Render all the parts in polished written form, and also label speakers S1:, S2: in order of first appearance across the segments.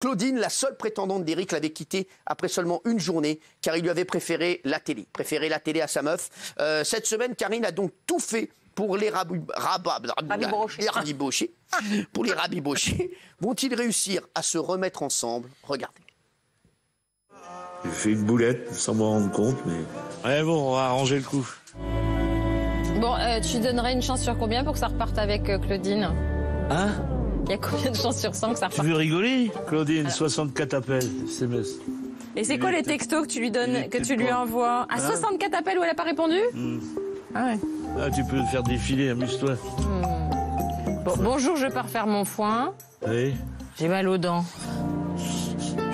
S1: Claudine, la seule prétendante d'Éric, l'avait quitté après seulement une journée, car il lui avait préféré la télé à sa meuf. Cette semaine, Karine a donc tout fait pour les rabibocher. Pour les rabibocher. Vont-ils réussir à se remettre ensemble? Regardez.
S2: J'ai fait une boulette sans m'en rendre compte, mais...
S3: Ouais bon, on va arranger le coup.
S4: Bon, tu donnerais une chance sur combien pour que ça reparte avec Claudine?
S3: Hein?
S4: Il y a combien de chances sur 100 que ça reparte?
S3: Tu veux rigoler? Claudine, 64 appels, SMS.
S4: Et c'est quoi les textos que tu lui donnes, que tu lui envoies? À 64 appels où elle n'a pas répondu? Ah ouais.
S3: Ah, tu peux le faire défiler, amuse-toi.
S4: Bon, bonjour, je pars faire mon foin.
S3: Oui.
S4: J'ai mal aux dents.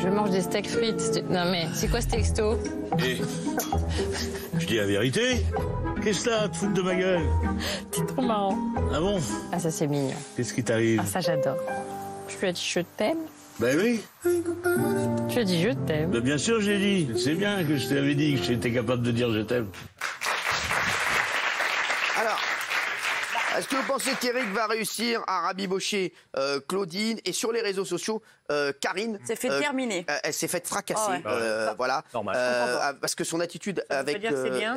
S4: Je mange des steaks frites. Non mais, c'est quoi ce texto?
S3: Et je dis la vérité. Qu'est-ce que t'as à te foutre de ma gueule?
S4: C'est trop marrant.
S3: Ah bon?
S4: Ah ça c'est mignon.
S3: Qu'est-ce qui t'arrive?
S4: Ah ça j'adore. Je lui ai dit je t'aime.
S3: Ben oui.
S4: Je lui ai dit je t'aime.
S3: Ben bien sûr j'ai dit. C'est bien que je t'avais dit que j'étais capable de dire je t'aime.
S1: Alors, est-ce que vous pensez qu'Éric va réussir à rabibocher Claudine? Et sur les réseaux sociaux, Karine
S5: s'est fait terminer.
S1: Elle s'est fait fracasser.
S5: Oh ouais.
S1: Voilà. Parce que son attitude avec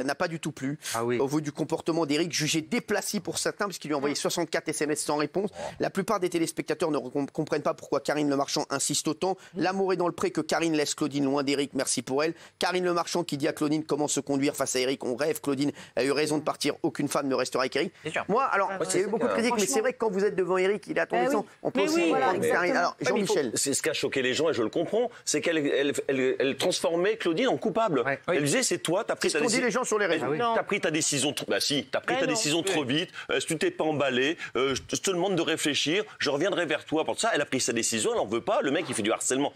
S1: n'a pas du tout plu.
S6: Ah oui.
S1: Au vu du comportement d'Éric, jugé déplacé pour certains, puisqu'il lui a envoyé 64 SMS sans réponse. La plupart des téléspectateurs ne comprennent pas pourquoi Karine Le Marchand insiste autant. L'amour est dans le pré que Karine laisse Claudine loin d'Éric. Merci pour elle. Karine Le Marchand qui dit à Claudine comment se conduire face à Éric. On rêve. Claudine a eu raison de partir. Aucune femme ne restera avec Éric. Moi, alors, c'est beaucoup de critiques, mais c'est vrai que quand vous êtes devant Éric, il est à ton descend. On peut aussi comprendre Karine. Alors, Jean-Michel.
S7: C'est ce qui a choqué les gens et je le comprends, c'est qu'elle transformait Claudine en coupable. Ouais. Elle disait c'est toi, t'as pris ta décision.
S1: dit les gens sur les réseaux.
S7: T'as pris ta décision. Bah si, t'as pris ta décision trop vite. Si tu t'es pas emballé, je te demande de réfléchir. Je reviendrai vers toi pour ça. Elle a pris sa décision, elle en veut pas. Le mec il fait du harcèlement.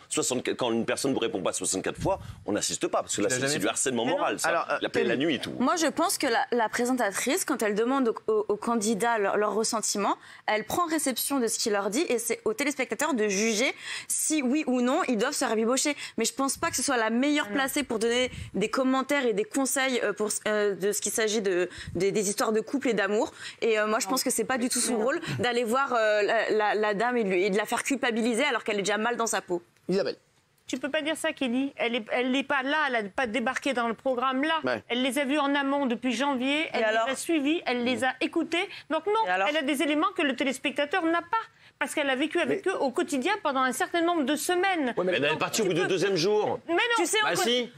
S7: Quand une personne ne vous répond pas 64 fois, on n'assiste pas parce que là c'est du harcèlement moral. Ça. Il appelle la nuit et tout.
S5: Moi je pense que la présentatrice, quand elle demande aux candidats leur ressentiment, elle prend réception de ce qu'il leur dit et c'est aux téléspectateurs de juger si oui ou non ils doivent se rabibocher. Mais je pense pas que ce soit la meilleure placée pour donner des commentaires et des conseils de ce qu'il s'agit des histoires de couple et d'amour. Et moi je pense que c'est pas du tout son rôle d'aller voir la dame et de la faire culpabiliser alors qu'elle est déjà mal dans sa peau.
S1: Isabelle.
S8: Tu peux pas dire ça, Kelly. Elle n'est pas là, elle n'a pas débarqué dans le programme là. Ouais. Elle les a vus en amont depuis janvier, elle les a suivis, elle les a écoutés. Donc non, elle a des éléments que le téléspectateur n'a pas. Parce qu'elle a vécu avec eux au quotidien pendant un certain nombre de semaines.
S7: Ouais, mais elle est partie au bout du deuxième jour.
S8: Mais non,
S5: tu sais,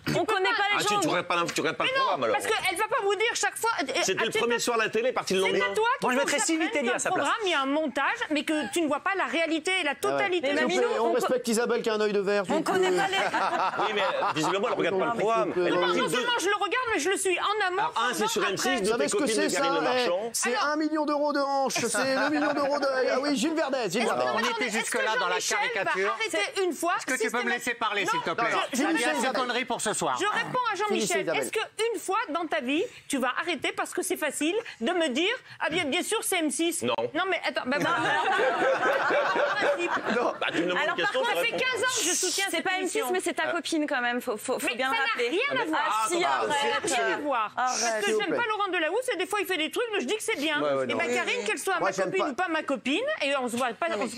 S5: on connaît pas les gens.
S7: Tu regardes pas le programme alors.
S8: Parce qu'elle va pas vous dire chaque fois.
S7: C'était le premier soir à la télé, partie le lendemain.
S8: C'est à toi.
S6: Moi je mettrais Sylvie Tellier à sa place.
S8: Il y a un montage, mais que tu ne vois pas la réalité et la totalité.
S1: On respecte Isabelle qui a un œil de verre.
S5: On connaît pas les.
S7: Oui, mais visiblement elle regarde pas le programme.
S8: Non seulement je le regarde, mais je le suis en amont.
S7: Un c'est sur M6,
S1: vous savez ce que c'est ça? C'est 1 million d'euros de hanche, c'est 2 millions d'euros de. Ah oui, Gilles Verdez.
S6: Jusque-là, dans la caricature.
S8: Une fois.
S6: Est-ce que tu peux me laisser parler, s'il te plaît? Il y a assez de conneries pour ce soir.
S8: Je réponds à Jean-Michel. Est-ce qu'une fois dans ta vie, tu vas arrêter parce que c'est facile de me dire ah bien sûr c'est M6.
S7: Non.
S8: Non mais attends. Alors par contre, ça fait 15 ans que je soutiens cette émission.
S5: C'est pas M6, mais c'est ta copine quand même. Faut bien rappeler.
S8: Mais ça n'a rien à voir.
S5: Si, arrête.
S8: Ça n'a rien à voir. Parce que j'aime pas Laurent Delahousse et des fois il fait des trucs, mais je dis que c'est bien. Et ma Karine, qu'elle soit ma copine ou pas ma copine, et on se voit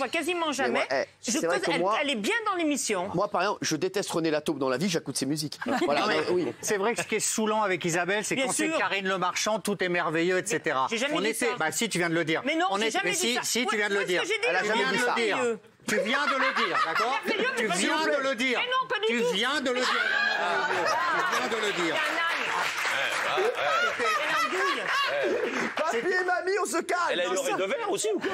S8: quasiment jamais. Elle est bien dans l'émission.
S1: Moi, par exemple, je déteste René Lataube dans la vie, j'écoute ses musiques. Voilà,
S6: oui. C'est vrai que ce qui est saoulant avec Isabelle, c'est quand c'est Karine Le Marchand, tout est merveilleux, etc.
S8: J'ai jamais dit ça.
S6: Bah si, tu viens de le dire.
S8: Mais non, j'ai jamais dit ça.
S6: Si, tu viens de le dire.
S1: Elle a jamais dit ça.
S6: Tu viens de le dire, d'accord? Tu viens de le dire.
S8: Mais non, pas du tout.
S6: Tu viens de le dire. Tu viens de le dire.
S1: Papier, mamie, on se calme.
S7: Elle a une oreille de verre aussi ou quoi?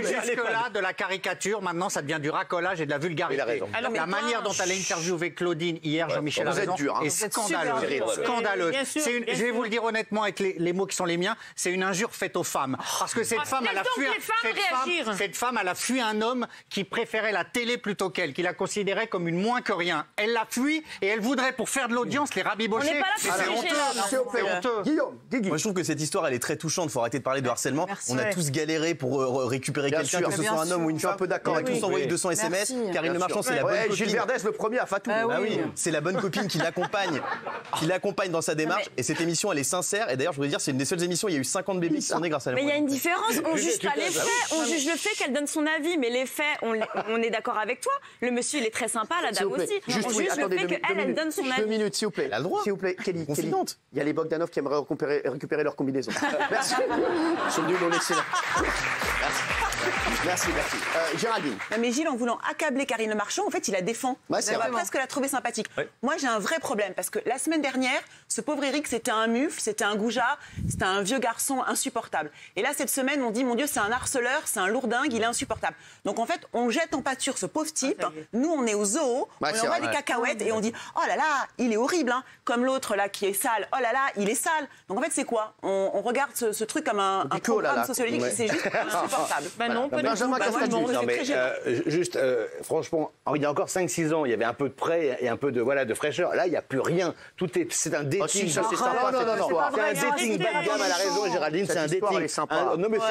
S6: Jusque-là, de la caricature, maintenant, ça devient du racolage et de la vulgarité. La manière dont elle a interviewé Claudine hier, Jean-Michel a raison, est scandaleuse. Scandaleuse. Je vais vous le dire honnêtement avec les mots qui sont les miens, c'est une injure faite aux femmes. Parce que cette femme, elle a fui un homme qui préférait la télé plutôt qu'elle, qui la considérait comme une moins que rien. Elle l'a fui et elle voudrait, pour faire de l'audience, les rabibocher.
S5: On n'est pas là pour
S6: c'est honteux.
S1: Guillaume, Guigui.
S9: Moi, je trouve que cette histoire, elle est très très touchante. Il faut arrêter de parler de harcèlement.
S4: Merci.
S9: On a tous galéré pour récupérer quelqu'un, que ce soit un homme ou une femme.
S1: Un peu d'accord.
S9: On a tous envoyé 200 SMS. Karine Le Marchand, c'est la bonne copine.
S1: Gilles Verdez, le premier à Fatou.
S9: Ah oui, c'est la bonne copine qui l'accompagne dans sa démarche. Et cette émission, elle est sincère. Et d'ailleurs, je voudrais dire, c'est une des seules émissions. Il y a eu 50 bébés qui sont nés grâce à elle.
S5: Mais il y a une différence. On juge pas les faits. On juge le fait qu'elle donne son avis. Mais les faits, on est d'accord avec toi. Le monsieur, il est très sympa. La dame aussi. On juge le fait qu'elle donne son avis.
S1: 2 minutes, s'il vous plaît.
S9: Elle a le droit.
S1: S'il vous plaît, Kelly. Il y a les Bogdanov qui aimeraient récupérer leur combinaison. Merci. Ils sont venus nous laisser là. Merci. Géraldine.
S10: Non mais Gilles, en voulant accabler Karine Le Marchand, en fait, il la défend.
S1: Ouais,
S10: on va presque la trouver sympathique. Ouais. Moi, j'ai un vrai problème parce que la semaine dernière, ce pauvre Eric, c'était un mufle, c'était un goujat, c'était un vieux garçon insupportable. Et là, cette semaine, on dit, mon Dieu, c'est un harceleur, c'est un lourdingue, il est insupportable. Donc en fait, on jette en pâture ce pauvre type. Nous, on est au zoo, on lui envoie des cacahuètes et on dit, oh là là, il est horrible, hein. Comme l'autre là qui est sale, oh là là, il est sale. Donc en fait, c'est quoi? On regarde ce truc comme un programme sociologique, c'est juste insupportable.
S8: Non, pas
S1: Benjamin Castaldi.
S11: Non, mais juste, franchement, il y a encore 5-6 ans, il y avait un peu de prêt et un peu de fraîcheur. Là, il n'y a plus rien. C'est un dating.
S1: C'est sympa,
S11: non. C'est un dating bas de gamme à la raison, Géraldine. C'est un dating.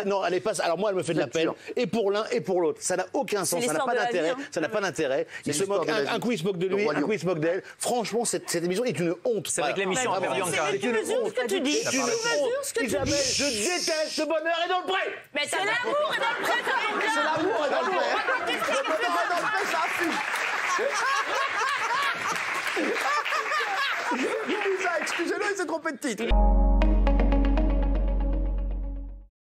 S11: Non, elle est pas. Alors moi, elle me fait de la peine. Et pour l'un et pour l'autre. Ça n'a aucun sens. Ça n'a pas d'intérêt. Ça n'a pas d'intérêt. Il se moque. Un coup, il se moque de lui. Un coup, il se moque d'elle. Franchement, cette émission est une honte.
S6: C'est vrai que l'émission a perdu encore.
S8: Tu mesures ce que tu dis. Tu mesures ce que tu dis.
S11: Je déteste le bonheur est dans le pré.
S8: Mais c'est l'amour est dans le pré, Karine.
S1: C'est l'amour est dans le pré. Le bonheur est dans le pré, ça affuche. Excusez-le, il s'est trompé de titre.